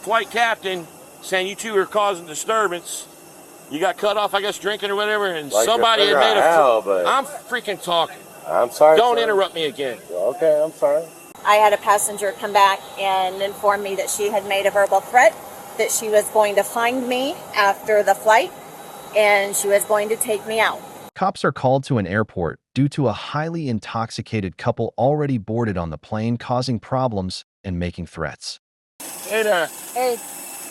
flight captain saying you two are causing disturbance. You got cut off, I guess, drinking or whatever, and like somebody had made but I'm freaking talking. I'm sorry. Don't interrupt me again. Okay, I'm sorry. I had a passenger come back and inform me that she had made a verbal threat, that she was going to find me after the flight, and she was going to take me out. Cops are called to an airport due to a highly intoxicated couple already boarded on the plane, causing problems and making threats. Hey there. Hey,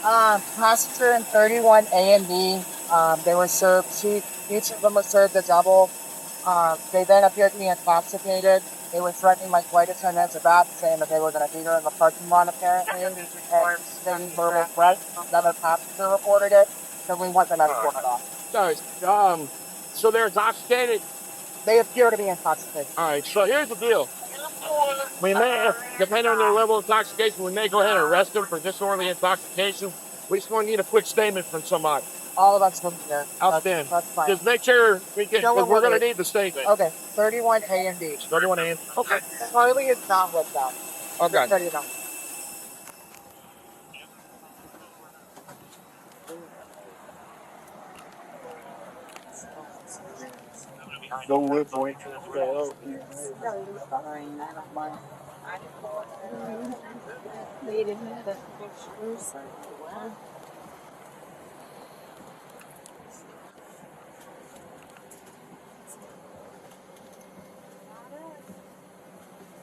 passenger in 31 A and B, they were served, each of them was served a double. They then appeared to be intoxicated. They were threatening my flight attendants about saying that they were going to beat her in the parking lot, apparently. And then verbal threat. Another passenger reported it, so we want them escorted off. Sorry. So they're intoxicated? They appear to be intoxicated. All right, so here's the deal. We may, depending on their level of intoxication, we may go ahead and arrest them for disorderly intoxication. We just want to need a quick statement from somebody. All of us from here. Outstanding. That's fine. Just make sure we get, because we're going to need the statement. Okay, 31 A and B. 31 A. Okay. Charlie is not with them. Okay. Ready to go. So we're going to fail.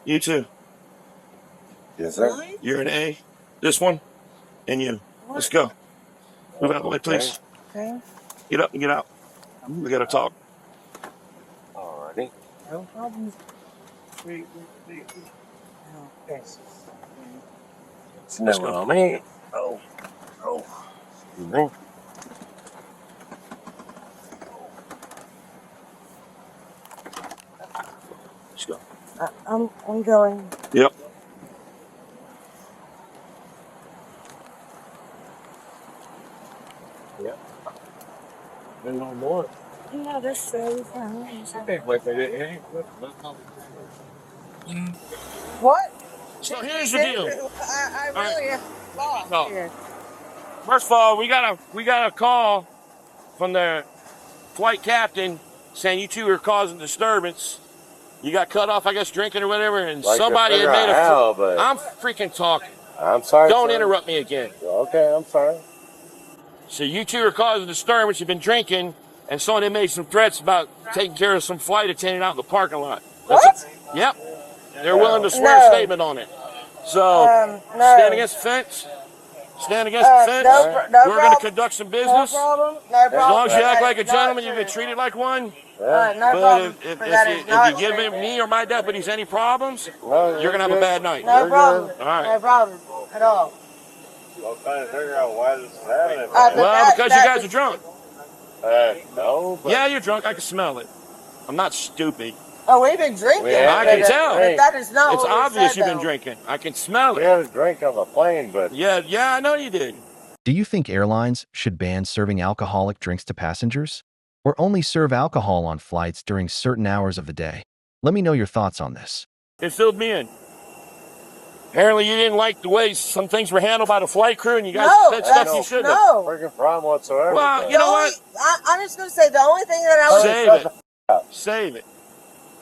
You too. Yes, sir. You're an A. This one. And you. Let's go. Move out of the way, please. Okay. Get up and get out. We got to talk. Alrighty. No problem. It's never on me. Oh. Excuse me. Let's go. I'm going. Yep. Yep. There's no more. Yeah, that's so fine. What? So here's the deal. I really am lost No. here. First of all, we got a call from the flight captain saying you two are causing disturbance. You got cut off, I guess, drinking or whatever, and Like somebody had made but I'm freaking talking. I'm sorry. Don't sir. interrupt me again. Okay, I'm sorry. So you two are causing disturbance. You've been drinking, and someone had made some threats about taking care of some flight attendant out in the parking lot. What? Yep. They're willing to swear a statement on it. So no. stand against the fence. Stand against the fence. We're going to conduct some business. No problem. No problem. As long as you act like a That is gentleman, not you get true. treated like one. No But problem. if That is not you give true. me or my deputies any problems, Well, you're going to have a bad night. No problem. All right. No problem at all. I'm trying to figure out why this is happening. Well, because you guys are drunk. No, but Yeah, you're drunk. I can smell it. I'm not stupid. Oh, we've been drinking. Yeah, I can tell. But that is not It's what we obvious said, you've been though. drinking. I can smell we it. had a drink on the plane, but Yeah, I know you did. Do you think airlines should ban serving alcoholic drinks to passengers? Or only serve alcohol on flights during certain hours of the day? Let me know your thoughts on this. It filled me in. Apparently you didn't like the way some things were handled by the flight crew, and you guys No, said stuff that's- you shouldn't have. no. freaking problem whatsoever. Well, you know what? I'm just going to say the only thing that I was... Save it. Save it.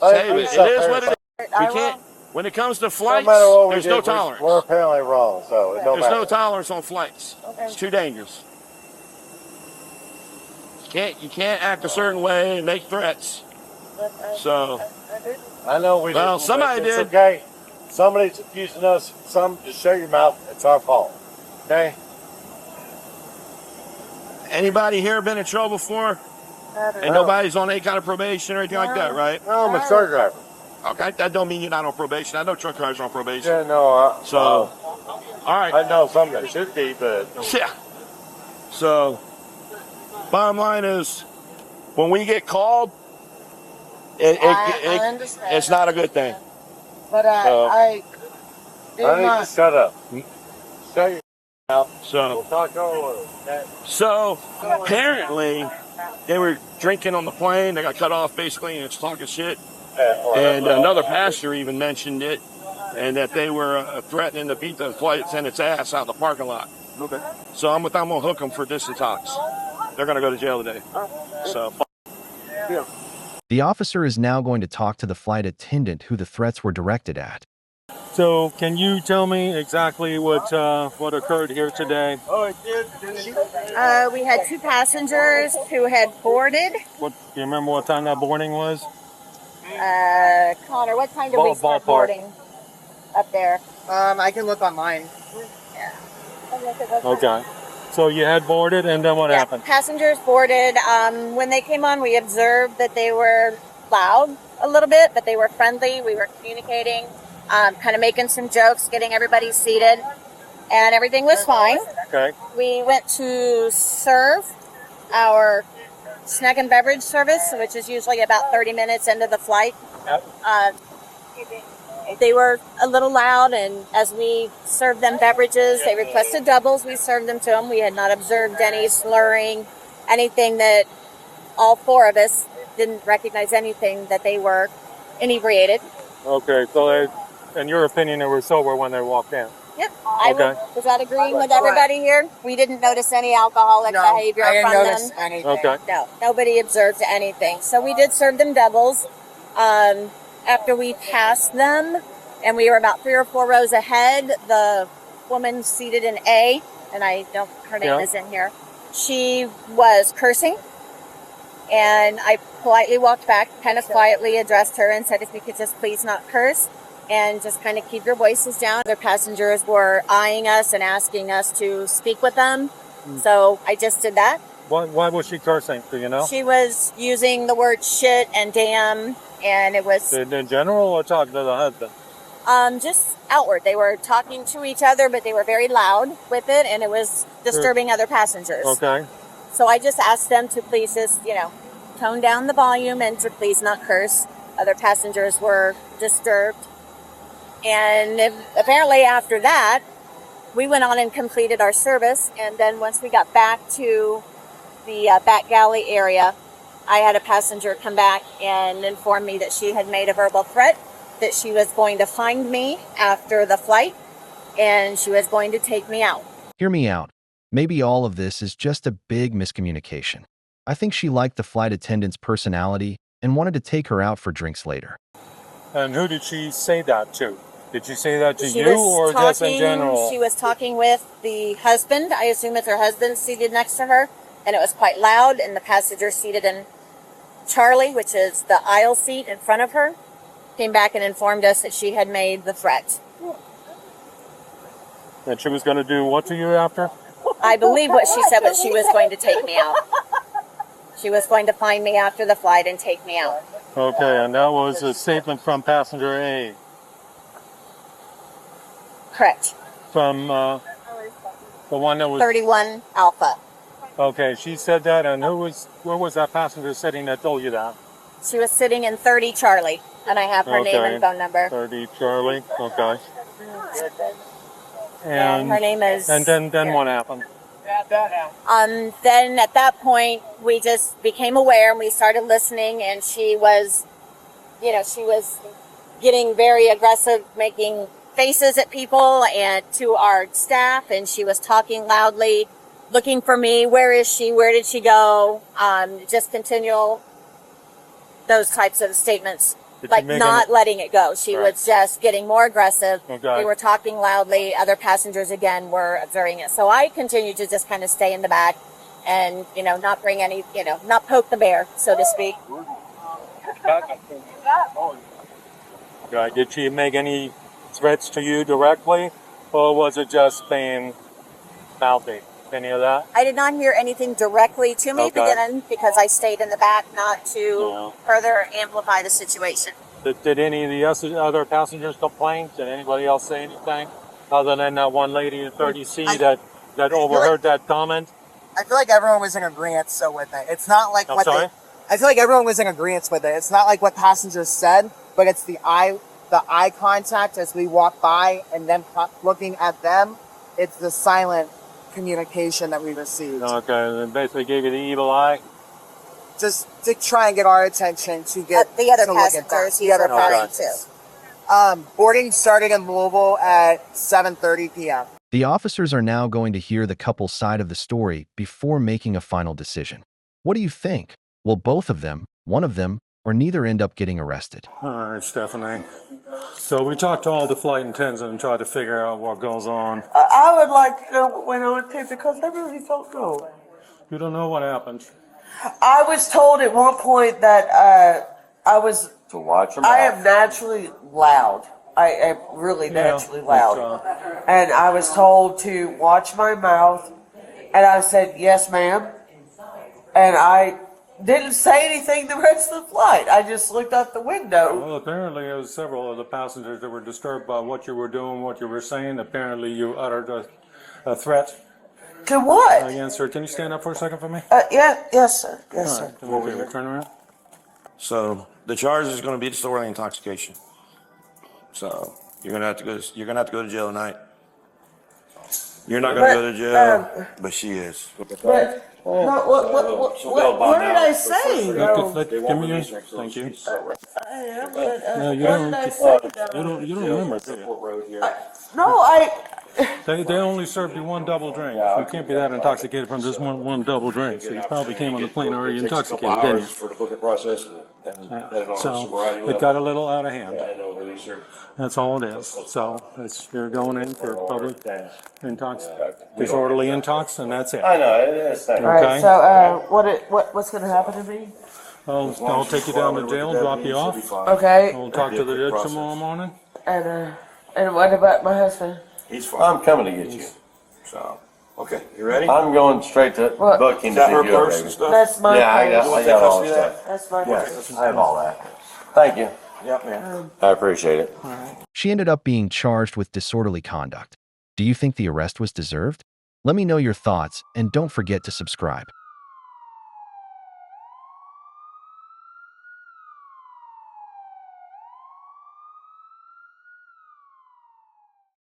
Save it. It is what it is. We can't. When it comes to No flights, matter what we there's did, no tolerance. We're apparently wrong, so it don't There's matter. no tolerance on flights. Okay. It's too dangerous. You can't act a certain way and make threats. So, I know we Well, did. somebody but it's did. Okay. Somebody's accusing us. Just shut your mouth. It's our fault. Okay? anybody here been in trouble before? And nobody's on any kind of probation or anything like that, right? No, I'm a truck driver. Okay, that don't mean you're not on probation. I know truck drivers are on probation. Yeah, no. So, all right. I know some that should be, but Yeah. So, bottom line is, when we get called, I understand. it's not a good thing. But I need to shut up. Shut your mouth. So, We'll talk over it. Okay? so apparently, they were drinking on the plane. They got cut off basically, and it's talking shit. And another passenger even mentioned it, and that they were threatening to beat the flight attendant's ass out in the parking lot. Okay. So I'm gonna hook them for distance talks. They're gonna go to jail today. So. Yeah. The officer is now going to talk to the flight attendant who the threats were directed at. So, can you tell me exactly what occurred here today? We had two passengers who had boarded. Do you remember what time that boarding was? Connor, what time did we start Ballpark. boarding up there? I can look online. Okay. So you had boarded, and then what Yeah, happened? passengers boarded. When they came on, we observed that they were loud a little bit, but they were friendly. We were communicating, kind of making some jokes, getting everybody seated, and everything was fine. Okay. We went to serve our snack and beverage service, which is usually about 30 minutes into the flight. Yep. They were a little loud, and as we served them beverages, they requested doubles. We served them to them. We had not observed any slurring, anything that all four of us didn't recognize anything that they were inebriated. Okay. So, in your opinion, they were sober when they walked in. Yep. Okay. Was that agreeing with everybody here? We didn't notice any alcoholic behavior I didn't from notice them. anything. Okay. No, nobody observed anything. So we did serve them doubles. After we passed them, and we were about 3 or 4 rows ahead, the woman seated in A, and her name is in here. She was cursing, and I politely walked back, kind of quietly addressed her and said, if you could just please not curse and just kind of keep your voices down. Other passengers were eyeing us and asking us to speak with them. So I just did that. Why was she cursing? Do you know? She was using the word shit and damn, and it was In general, or talking to the husband? just outward. They were talking to each other, but they were very loud with it, and it was disturbing other passengers. Okay. So I just asked them to please just, tone down the volume and to please not curse. Other passengers were disturbed. And apparently after that, we went on and completed our service, and then once we got back to the back galley area, I had a passenger come back and inform me that she had made a verbal threat, that she was going to find me after the flight, and she was going to take me out. Hear me out. Maybe all of this is just a big miscommunication. I think she liked the flight attendant's personality and wanted to take her out for drinks later. And who did she say that to? Did she say that to She you, was or just in general? She was talking with the husband. I assume it's her husband seated next to her, and it was quite loud, and the passenger seated in Charlie, which is the aisle seat in front of her, came back and informed us that she had made the threat. And she was going to do what to you after? I believe what she said was she was going to take me out. She was going to find me after the flight and take me out. Okay, and that was a statement from passenger A. Correct. From the one that was... 31 Alpha. Okay, she said that, and where was that passenger sitting that told you that? She was sitting in 30 Charlie, and I have her name and phone number. 30 Charlie, okay. And her name is... And then what happened? Then at that point, we just became aware and we started listening, and she was getting very aggressive, making faces at people and to our staff, and she was talking loudly, looking for me. Where is she? Where did she go? Just continual those types of statements. Like not letting it go. She was just getting more aggressive. Okay. They were talking loudly. Other passengers, again, were observing it. So I continued to just kind of stay in the back and, not bring any, not poke the bear, so to speak. Okay. Did she make any threats to you directly, or was it just being mouthy? Any of that? I did not hear anything directly to me because I stayed in the back not to further amplify the situation. Did any of the other passengers complain? Did anybody else say anything other than that one lady in 30C that overheard that comment? I feel like everyone was in agreement with it. It's not like I feel like everyone was in agreement with it. It's not like what passengers said, but it's the eye contact as we walk by and them looking at them. It's the silent communication that we received. Okay, and basically gave you the evil eye. Just to try and get our attention to get the other to look at passengers. the other passengers too. Boarding started in Louisville at 7:30 p.m. The officers are now going to hear the couple's side of the story before making a final decision. What do you think? Will both of them, one of them, or neither end up getting arrested? All right, Stephanie. So we talked to all the flight attendants and tried to figure out what goes on. I would like to know what went on too, because I really don't know. You don't know what happened. I was told at one point that I was. To watch them. I am naturally loud. I am really naturally loud. And I was told to watch my mouth. And I said, yes, ma'am. And I didn't say anything the rest of the flight. I just looked out the window. Well, apparently there was several of the passengers that were disturbed by what you were doing, what you were saying. Apparently you uttered a threat To what? against her. Can you stand up for a second for me? Yes, sir. Yes, All sir. right, okay, turn around. So the charge is going to be disorderly intoxication. So you're going to have to go. You're going to have to go to jail tonight. You're not going to go to jail, but she is. But, what did I say? Give me your. Thank you. No, you don't. You don't remember. Do you? No, They only served you one double drink. You can't be that intoxicated from just one double drink. So you probably came on the plane already intoxicated, didn't you? For the booking process. So it got a little out of hand. That's all it is. So you're going in for public disorderly intox, and that's it. I know, it is. All right. So, what's going to happen to me? I'll take you down to jail, drop you off. Okay. We'll talk to the judge tomorrow morning. And what about my husband? He's fine. I'm coming to get you. So, okay, you ready? I'm going straight to What? booking Is to that her pick you up, purse baby. and stuff? That's my Yeah, I purse. got all the stuff. That's my purse. Yeah, I have all that. Thank you. Yep, man. I appreciate it. She ended up being charged with disorderly conduct. Do you think the arrest was deserved? Let me know your thoughts and don't forget to subscribe.